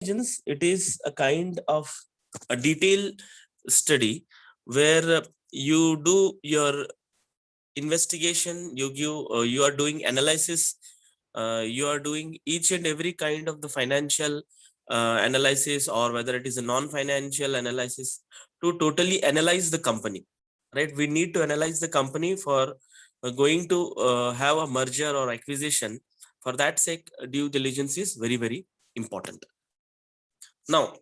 diligence, it is a kind of a detailed study where you do your investigation, you are doing analysis, you are doing each and every kind of the financial analysis, or whether it is a non-financial analysis, to totally analyze the company, right? We need to analyze the company for going to have a merger or acquisition. For that sake, due diligence is very, very important. Now,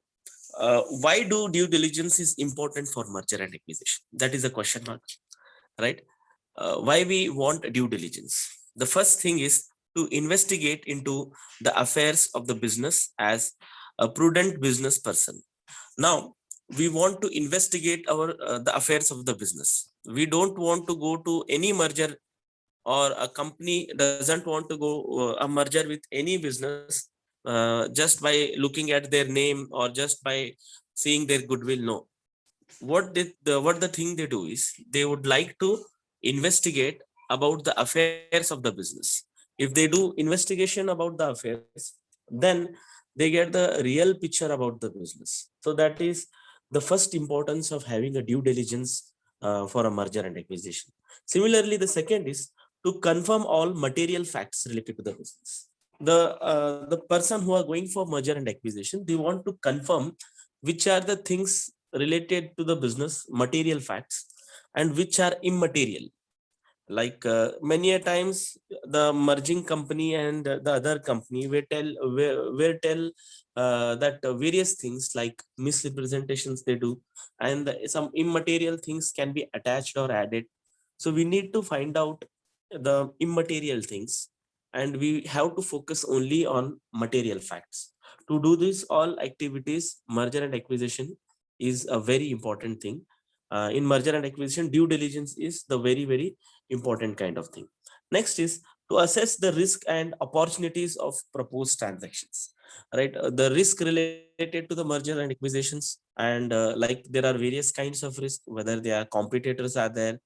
why do due diligence is important for merger and acquisition? That is a question mark, right? Why we want due diligence? The first thing is to investigate into the affairs of the business as a prudent business person. Now, we want to investigate the affairs of the business. We don't want to go to any merger, or a company doesn't want to go a merger with any business just by looking at their name or just by seeing their goodwill. No, what the thing they do is they would like to investigate about the affairs of the business. If they do investigation about the affairs, then they get the real picture about the business. So that is the first importance of having a due diligence for a merger and acquisition. Similarly, the second is to confirm all material facts related to the business. The person who are going for merger and acquisition, they want to confirm which are the things related to the business material facts and which are immaterial. Like many a times the merging company and the other company will tell that various things like misrepresentations they do, and some immaterial things can be attached or added. So we need to find out the immaterial things, and we have to focus only on material facts. To do this all activities, merger and acquisition is a very important thing. In merger and acquisition, due diligence is the very, very important kind of thing. Next is to assess the risk and opportunities of proposed transactions, right? The risk related to the merger and acquisitions, and like there are various kinds of risk, whether they are competitors are there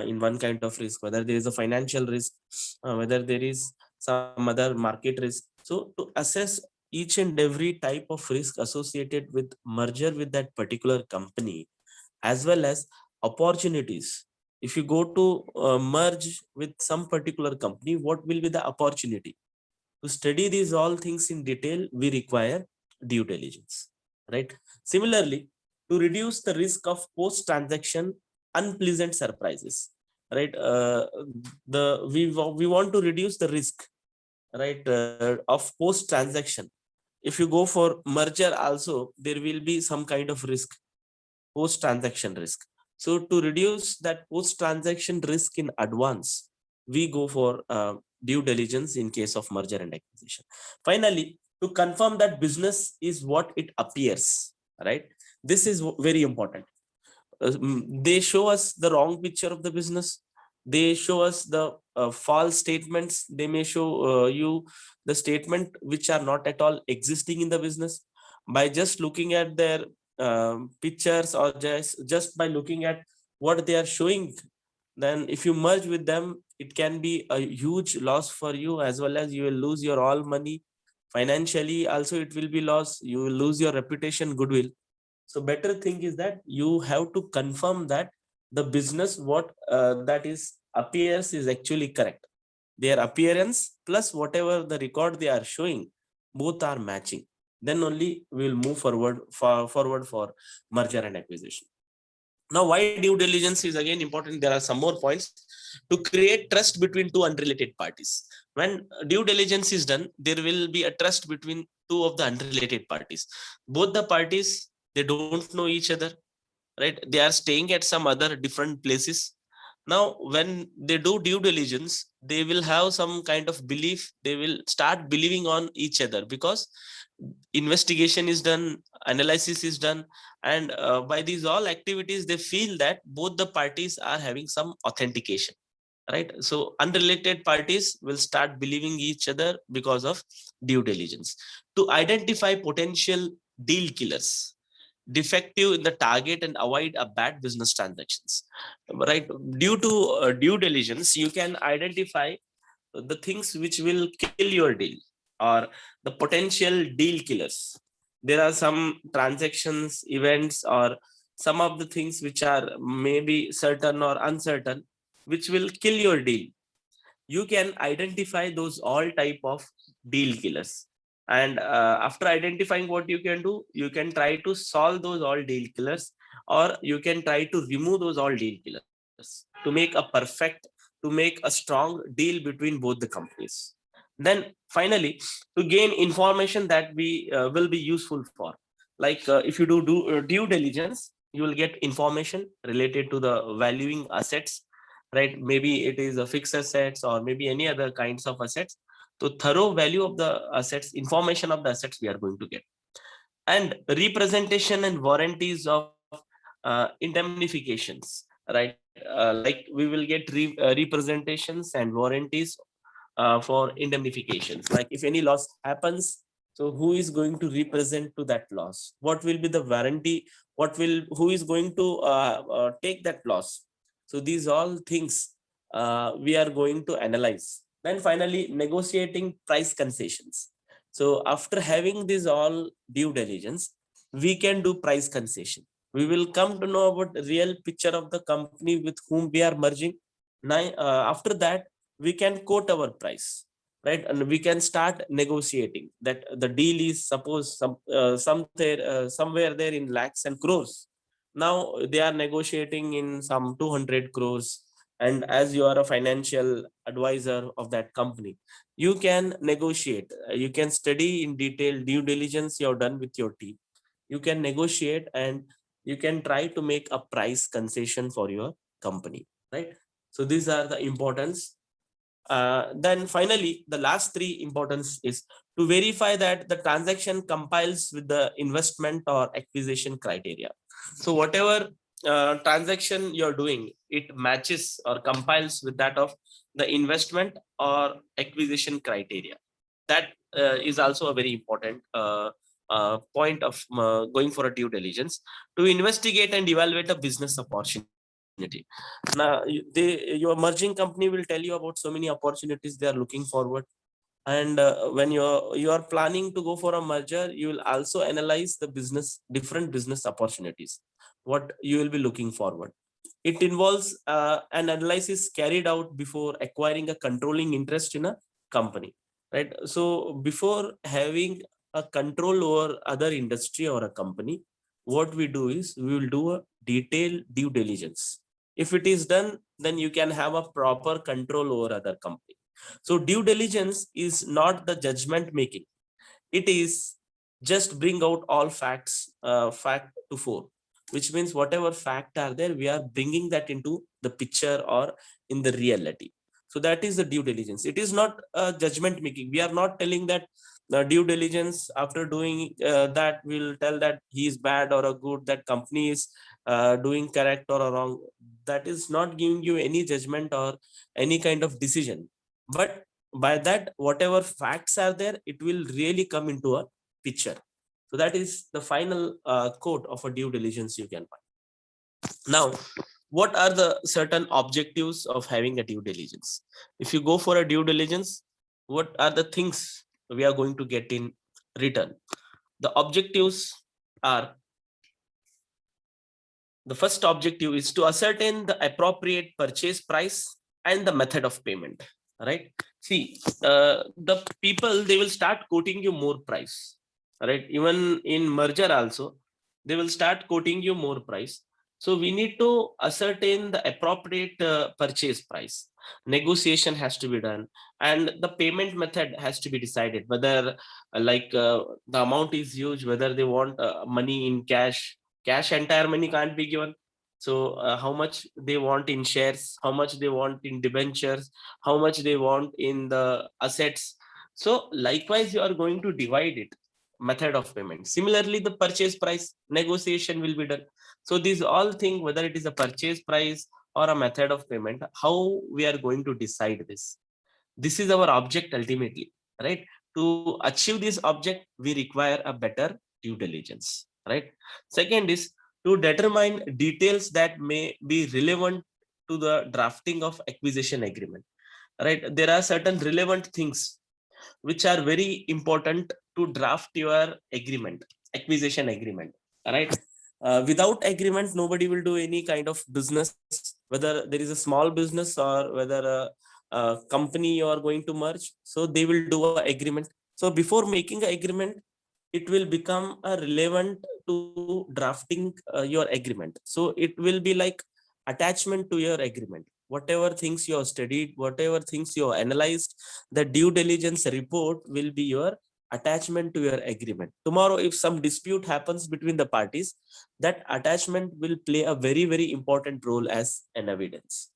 in one kind of risk, whether there is a financial risk, whether there is some other market risk. So to assess each and every type of risk associated with merger with that particular company, as well as opportunities. If you go to merge with some particular company, what will be the opportunity? To study these all things in detail, we require due diligence, right? Similarly, to reduce the risk of post transaction unpleasant surprises, right? We want to reduce the risk, right, of post transaction. If you go for merger also, there will be some kind of risk, post transaction risk. So to reduce that post transaction risk in advance, we go for due diligence in case of merger and acquisition. Finally, to confirm that business is what it appears, right? This is very important. They show us the wrong picture of the business. They show us the false statements. They may show you the statement which are not at all existing in the business. By just looking at their pictures, or just by looking at what they are showing, then if you merge with them, it can be a huge loss for you, as well as you will lose your all money. Financially also it will be loss. You will lose your reputation, goodwill. So better thing is that you have to confirm that the business what that is appears is actually correct. Their appearance plus whatever the record they are showing, both are matching. Then only we will move forward for merger and acquisition. Now, why due diligence is again important? There are some more points. To create trust between two unrelated parties. When due diligence is done, there will be a trust between two of the unrelated parties. Both the parties, they don't know each other, right? They are staying at some other different places. Now when they do due diligence, they will have some kind of belief. They will start believing on each other, because investigation is done, analysis is done, and by these all activities they feel that both the parties are having some authentication, right? So unrelated parties will start believing each other because of due diligence. To identify potential deal killers, defective in the target, and avoid a bad business transactions, right? Due to due diligence, you can identify the things which will kill your deal, or the potential deal killers. there are some transactions, events, or some of the things which are maybe certain or uncertain, which will kill your deal. You can identify those all type of deal killers, and after identifying what you can do, you can try to solve those all deal killers, or you can try to remove those all deal killers to make a perfect, to make a strong deal between both the companies. Then finally, to gain information that we will be useful for, like if you do due diligence, you will get information related to the valuing assets, right? Maybe it is a fixed assets or maybe any other kinds of assets. So thorough value of the assets, information of the assets we are going to get, and representation and warranties of indemnifications, right? Like we will get representations and warranties for indemnifications. Like if any loss happens, so who is going to represent to that loss? What will be the warranty? Who is going to take that loss? So these all things we are going to analyze. Then finally, negotiating price concessions. So after having this all due diligence, we can do price concession. We will come to know about the real picture of the company with whom we are merging. Now, after that, we can quote our price, right? And we can start negotiating that the deal is suppose somewhere there in lakhs and crores. Now they are negotiating in some 200 crores. And as you are a financial advisor of that company, you can negotiate, you can study in detail due diligence you have done with your team. You can negotiate and you can try to make a price concession for your company, right? So these are the importance. Then finally, the last three importance is to verify that the transaction compiles with the investment or acquisition criteria. So whatever transaction you're doing, it matches or compiles with that of the investment or acquisition criteria. That is also a very important point of going for a due diligence, to investigate and evaluate a business opportunity. Now your merging company will tell you about so many opportunities they are looking forward. And when you are planning to go for a merger, you will also analyze the different business opportunities what you will be looking forward. It involves an analysis carried out before acquiring a controlling interest in a company, right? So before having a control over other industry or a company, what we do is we will do a detailed due diligence. If it is done, then you can have a proper control over other company. So due diligence is not the judgment making. It is just bring out all facts, fact to fore, which means whatever fact are there, we are bringing that into the picture or in the reality. So that is the due diligence. It is not judgment making. We are not telling that due diligence after doing that will tell that he is bad or a good, that company is doing correct or wrong. That is not giving you any judgment or any kind of decision. But by that, whatever facts are there, it will really come into a picture. So that is the final quote of a due diligence you can find. Now, what are the certain objectives of having a due diligence? If you go for a due diligence, what are the things we are going to get in return? The objectives are, the first objective is to ascertain the appropriate purchase price and the method of payment, right? See, the people, they will start quoting you more price, right? Even in merger also, they will start quoting you more price. So we need to ascertain the appropriate purchase price. Negotiation has to be done, and the payment method has to be decided, whether the amount is huge, whether they want money in cash. Cash, entire money can't be given. So how much they want in shares, how much they want in debentures, how much they want in the assets. So likewise, you are going to divide it, method of payment. Similarly, the purchase price negotiation will be done. So these all things, whether it is a purchase price or a method of payment, how we are going to decide this. This is our object ultimately, right? To achieve this object, we require a better due diligence, right? Second is to determine details that may be relevant to the drafting of acquisition agreement, right? There are certain relevant things which are very important to draft your agreement. acquisition agreement, right? Without agreement, nobody will do any kind of business, whether there is a small business or whether a company you are going to merge. So they will do a agreement. So before making an agreement, it will become relevant to drafting your agreement. So it will be like attachment to your agreement. Whatever things you have studied, whatever things you have analyzed, the due diligence report will be your attachment to your agreement. Tomorrow, if some dispute happens between the parties, that attachment will play a very, very important role as an evidence.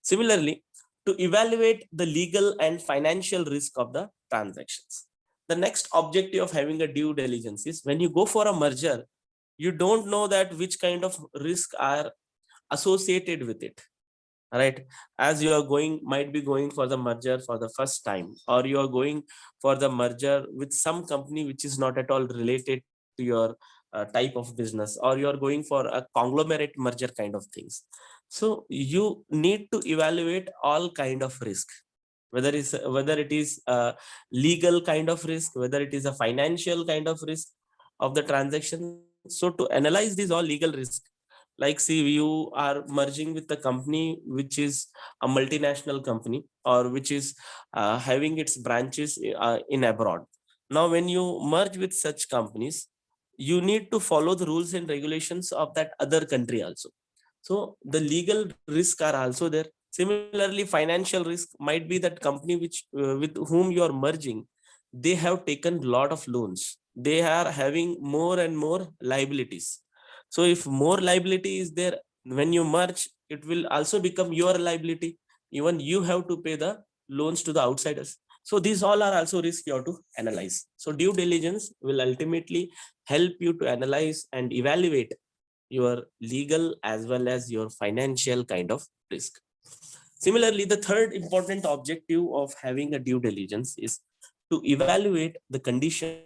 Similarly, to evaluate the legal and financial risk of the transactions. The next objective of having a due diligence is when you go for a merger, you don't know that which kind of risk are associated with it, right? As you are going, might be going for the merger for the first time, or you are going for the merger with some company which is not at all related to your type of business, or you are going for a conglomerate merger kind of things. So you need to evaluate all kind of risk, whether it is a legal kind of risk, whether it is a financial kind of risk of the transaction. So to analyze these all legal risk, like see, you are merging with a company which is a multinational company, or which is having its branches in abroad. Now when you merge with such companies, you need to follow the rules and regulations of that other country also. So the legal risk are also there. Similarly, financial risk might be that company which with whom you are merging, they have taken lot of loans, they are having more and more liabilities. So if more liability is there, when you merge, it will also become your liability. Even you have to pay the loans to the outsiders. So these all are also risks you have to analyze. So due diligence will ultimately help you to analyze and evaluate your legal as well as your financial kind of risk. Similarly, the third important objective of having a due diligence is to evaluate the condition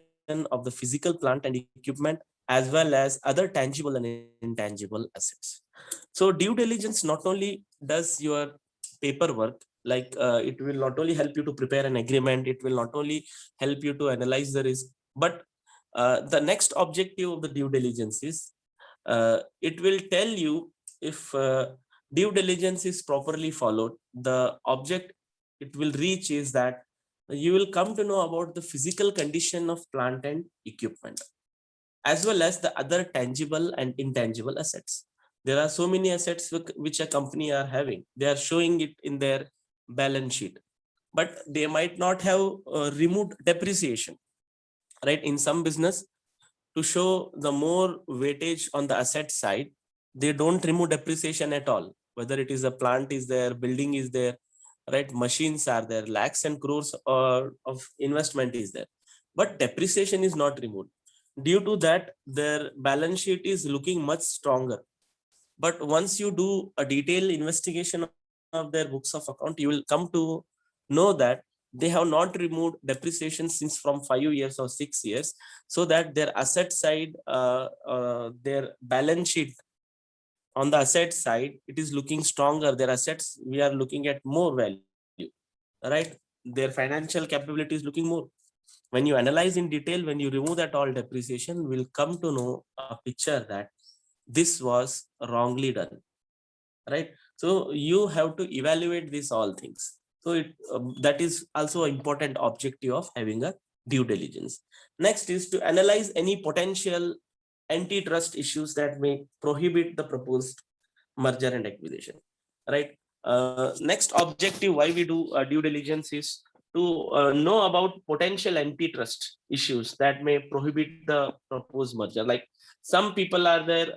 of the physical plant and equipment, as well as other tangible and intangible assets. So due diligence not only does your paperwork, like it will not only help you to prepare an agreement, it will not only help you to analyze the risk, but the next objective of the due diligence is it will tell you if due diligence is properly followed, the object it will reach is that you will come to know about the physical condition of plant and equipment, as well as the other tangible and intangible assets. There are so many assets which a company are having. They are showing it in their balance sheet, but they might not have removed depreciation, right? In some business, to show the more weightage on the asset side, they don't remove depreciation at all. Whether it is a plant is there, building is there, right? Machines are there, lakhs and crores of investment is there, but depreciation is not removed. Due to that, their balance sheet is looking much stronger. But once you do a detailed investigation of their books of account, you will come to know that they have not removed depreciation since from 5 years or 6 years, so that their asset side, their balance sheet on the asset side, it is looking stronger. Their assets, we are looking at more value, right? Their financial capability is looking more. When you analyze in detail, when you remove that all depreciation, will come to know a picture that this was wrongly done, right? So you have to evaluate these all things. So that is also an important objective of having a due diligence. Next is to analyze any potential antitrust issues that may prohibit the proposed merger and acquisition, right? Next objective why we do due diligence is to know about potential antitrust issues that may prohibit the proposed merger. Like some people are there,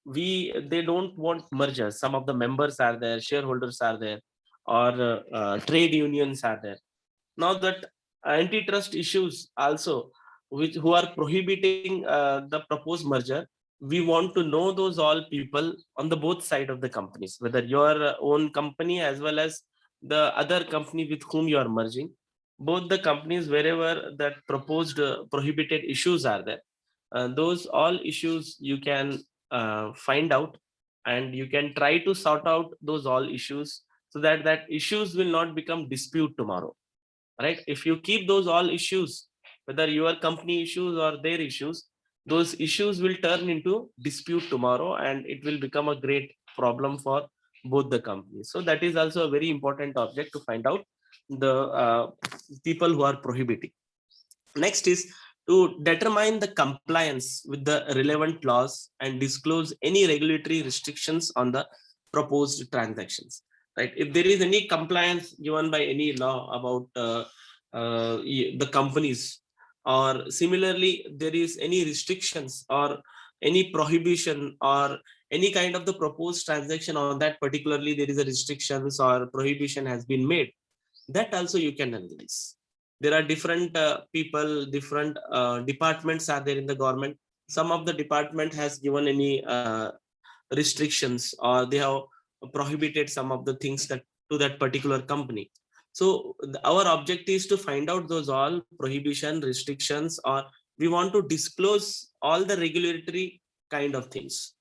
they don't want mergers. Some of the members are there, shareholders are there, or trade unions are there. Now that antitrust issues also, which who are prohibiting the proposed merger, we want to know those all people on the both side of the companies, whether your own company as well as the other company with whom you are merging. Both the companies, wherever that proposed prohibited issues are there, those all issues you can find out, and you can try to sort out those all issues, so that that issues will not become dispute tomorrow, right? If you keep those all issues, whether your company issues or their issues, those issues will turn into dispute tomorrow, and it will become a great problem for both the companies. So that is also a very important object to find out the people who are prohibiting. Next is to determine the compliance with the relevant laws and disclose any regulatory restrictions on the proposed transactions. Right? If there is any compliance given by any law about the companies, or similarly there is any restrictions or any prohibition or any kind of the proposed transaction on that, particularly there is a restrictions or prohibition has been made, that also you can analyze. There are different people, different departments are there in the government. Some of the department has given any restrictions, or they have prohibited some of the things that to that particular company. So our object is to find out those all prohibition, restrictions, or we want to disclose all the regulatory kind of things.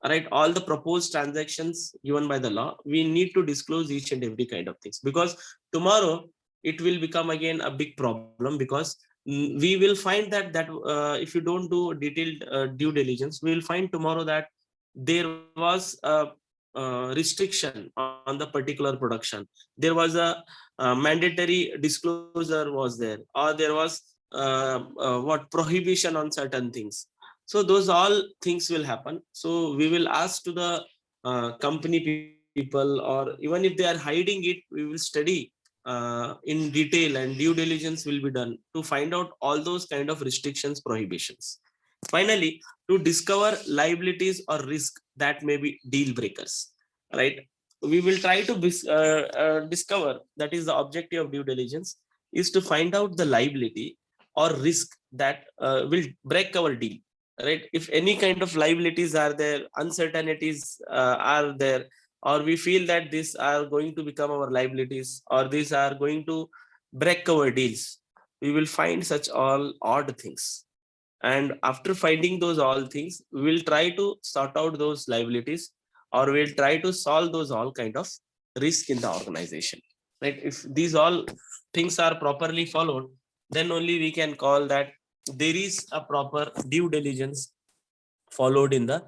All right, all the proposed transactions given by the law, we need to disclose each and every kind of things, because tomorrow it will become again a big problem, because we will find that if you don't do detailed due diligence, we will find tomorrow that there was a restriction on the particular production. There was a mandatory disclosure was there, or there was what prohibition on certain things. So those all things will happen. So we will ask to the company people, or even if they are hiding it, we will study in detail, and due diligence will be done to find out all those kind of restrictions, prohibitions. Finally, to discover liabilities or risk that may be deal breakers, right? We will try to discover, that is the objective of due diligence, is to find out the liability or risk that will break our deal, right? If any kind of liabilities are there, uncertainties are there, or we feel that these are going to become our liabilities, or these are going to break our deals, we will find such all odd things. And after finding those all things, we will try to sort out those liabilities, or we'll try to solve those all kind of risk in the organization, right? If these all things are properly followed, then only we can call that there is a proper due diligence followed in the